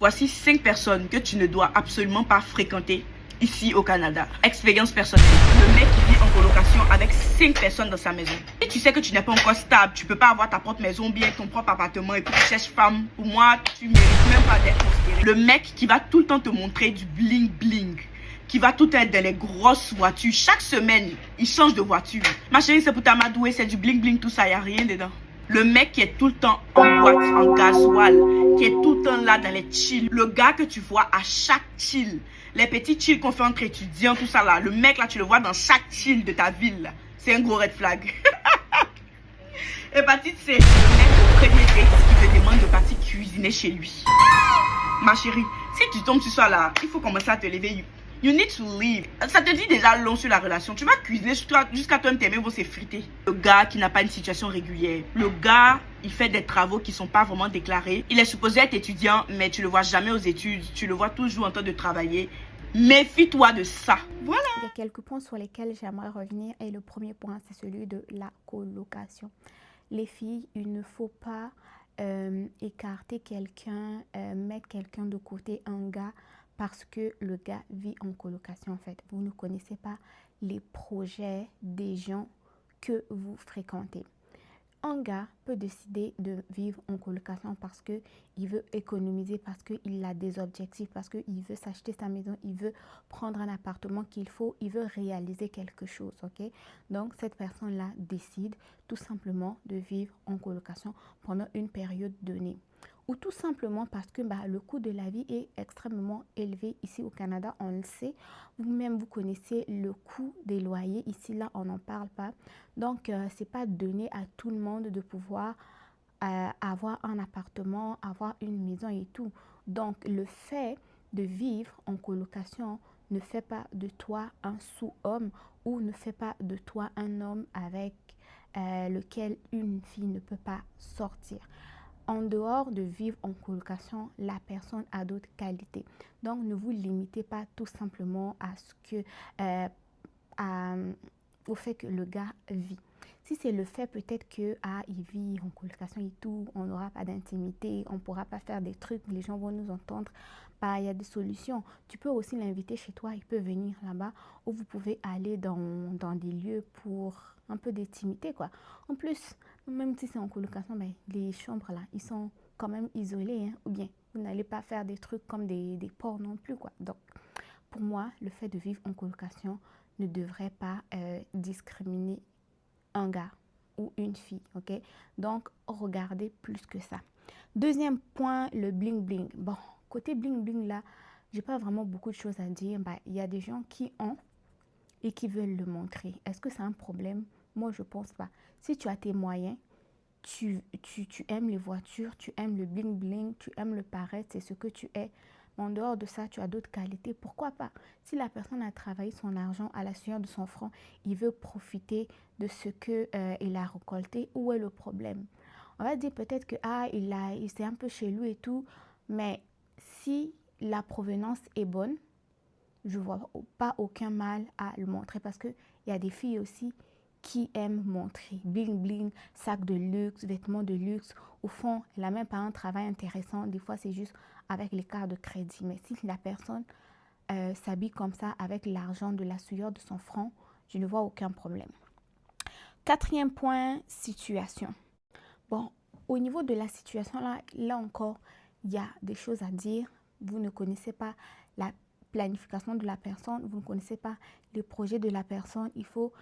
Voici 5 personnes que tu ne dois absolument pas fréquenter ici au Canada. Expérience personnelle. Le mec qui vit en colocation avec 5 personnes dans sa maison. Et tu sais que tu n'es pas encore stable, tu peux pas avoir ta propre maison, bien ton propre appartement et puis tu cherches femme. Pour moi, tu mérites même pas d'être considéré. Le mec qui va tout le temps te montrer du bling bling, qui va tout être dans les grosses voitures. Chaque semaine, il change de voiture. Ma chérie, c'est pour t'amadouer, c'est du bling bling, tout ça, y a rien dedans. Le mec qui est tout le temps en boîte, en gasoil, qui est tout le temps là dans les chills. Le gars que tu vois à chaque chill. Les petits chills qu'on fait entre étudiants, tout ça là. Le mec là, tu le vois dans chaque chill de ta ville. C'est un gros red flag. Hépatite C, le mec au premier date qui te demande de partir cuisiner chez lui. Ma chérie, si tu tombes sur ça là, il faut commencer à te lever. You need to leave. Ça te dit déjà long sur la relation. Tu vas cuisiner jusqu'à toi-même tes mains vont s'effriter. Le gars qui n'a pas une situation régulière. Le gars, il fait des travaux qui sont pas vraiment déclarés. Il est supposé être étudiant, mais tu le vois jamais aux études. Tu le vois toujours en train de travailler. Méfie-toi de ça. Voilà. Il y a quelques points sur lesquels j'aimerais revenir. Et le premier point, c'est celui de la colocation. Les filles, il ne faut pas écarter quelqu'un, mettre quelqu'un de côté, un gars, parce que le gars vit en colocation en fait. Vous ne connaissez pas les projets des gens que vous fréquentez. Un gars peut décider de vivre en colocation parce qu'il veut économiser, parce qu'il a des objectifs, parce qu'il veut s'acheter sa maison, il veut prendre un appartement qu'il faut, il veut réaliser quelque chose, ok? Donc, cette personne-là décide tout simplement de vivre en colocation pendant une période donnée. Ou tout simplement parce que le coût de la vie est extrêmement élevé ici au Canada, on le sait. Vous-même, vous connaissez le coût des loyers. Ici, là, on n'en parle pas. Donc, ce n'est pas donné à tout le monde de pouvoir avoir un appartement, avoir une maison et tout. Donc, le fait de vivre en colocation ne fait pas de toi un sous-homme ou ne fait pas de toi un homme avec lequel une fille ne peut pas sortir. En dehors de vivre en colocation, la personne a d'autres qualités. Donc, ne vous limitez pas tout simplement à ce que, au fait que le gars vit. Si c'est le fait peut-être que il vit en colocation et tout, on n'aura pas d'intimité, on ne pourra pas faire des trucs, les gens vont nous entendre. Il y a des solutions. Tu peux aussi l'inviter chez toi, il peut venir là-bas, ou vous pouvez aller dans des lieux pour un peu d'intimité, quoi. En plus, même si c'est en colocation, les chambres là, ils sont quand même isolés, hein, ou bien vous n'allez pas faire des trucs comme des ports non plus, quoi. Donc, pour moi, le fait de vivre en colocation ne devrait pas discriminer un gars ou une fille, ok? Donc, regardez plus que ça. Deuxième point, le bling bling. Bon, côté bling bling là, j'ai pas vraiment beaucoup de choses à dire. Il y a des gens qui ont et qui veulent le montrer. Est-ce que c'est un problème? Moi, je pense pas. Si tu as tes moyens, tu aimes les voitures, tu aimes le bling bling, tu aimes le paraître, c'est ce que tu es. En dehors de ça, tu as d'autres qualités. Pourquoi pas? Si la personne a travaillé son argent à la sueur de son front, il veut profiter de ce qu'il a récolté, où est le problème? On va dire peut-être que il s'est un peu chez lui et tout, mais si la provenance est bonne, je ne vois pas aucun mal à le montrer parce qu'il y a des filles aussi qui aiment montrer bling bling, sac de luxe, vêtements de luxe. Au fond, elle n'a même pas un travail intéressant. Des fois, c'est juste avec les cartes de crédit. Mais si la personne s'habille comme ça avec l'argent de la sueur de son front, je ne vois aucun problème. Quatrième point, situation. Bon, au niveau de la situation, là encore, il y a des choses à dire. Vous ne connaissez pas la planification de la personne, vous ne connaissez pas les projets de la personne. Il faut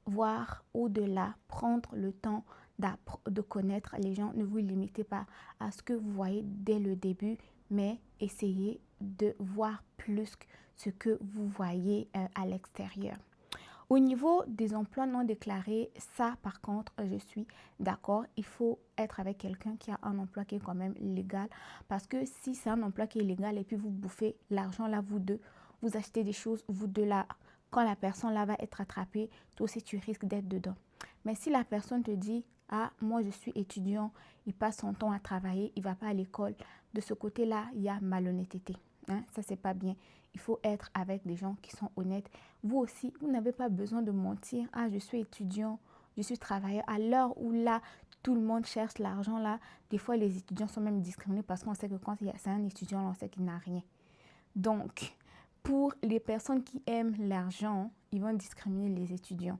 voir au-delà, prendre le temps de connaître les gens. Ne vous limitez pas à ce que vous voyez dès le début, mais essayez de voir plus que ce que vous voyez à l'extérieur. Au niveau des emplois non déclarés, ça par contre, je suis d'accord. Il faut être avec quelqu'un qui a un emploi qui est quand même légal. Parce que si c'est un emploi qui est légal et puis vous bouffez l'argent là, vous deux, vous achetez des choses, vous deux là, quand la personne là va être attrapée, toi aussi tu risques d'être dedans. Mais si la personne te dit, moi je suis étudiant, il passe son temps à travailler, il ne va pas à l'école, de ce côté-là, il y a malhonnêteté. Hein? Ça, c'est pas bien. Il faut être avec des gens qui sont honnêtes. Vous aussi, vous n'avez pas besoin de mentir. Je suis étudiant, je suis travailleur. À l'heure où là, tout le monde cherche l'argent là. Des fois, les étudiants sont même discriminés parce qu'on sait que quand c'est un étudiant, on sait qu'il n'a rien. Donc, pour les personnes qui aiment l'argent, ils vont discriminer les étudiants.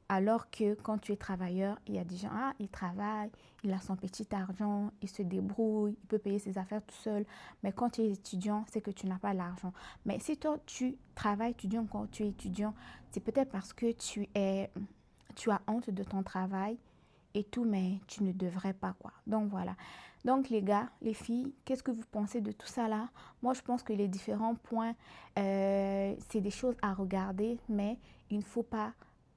Alors que quand tu es travailleur, il y a des gens, ah, il travaille, il a son petit argent, il se débrouille, il peut payer ses affaires tout seul. Mais quand tu es étudiant, c'est que tu n'as pas l'argent. Mais si toi, tu travailles, quand tu es étudiant, c'est peut-être parce que tu as honte de ton travail et tout, mais tu ne devrais pas, quoi. Donc, voilà. Donc, les gars, les filles, qu'est-ce que vous pensez de tout ça là? Moi, je pense que les différents points, c'est des choses à regarder, mais il ne faut pas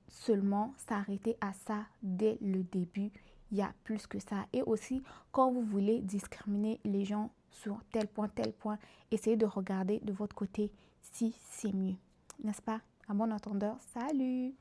seulement s'arrêter à ça dès le début. Il y a plus que ça. Et aussi, quand vous voulez discriminer les gens sur tel point, essayez de regarder de votre côté si c'est mieux. N'est-ce pas? À bon entendeur, salut!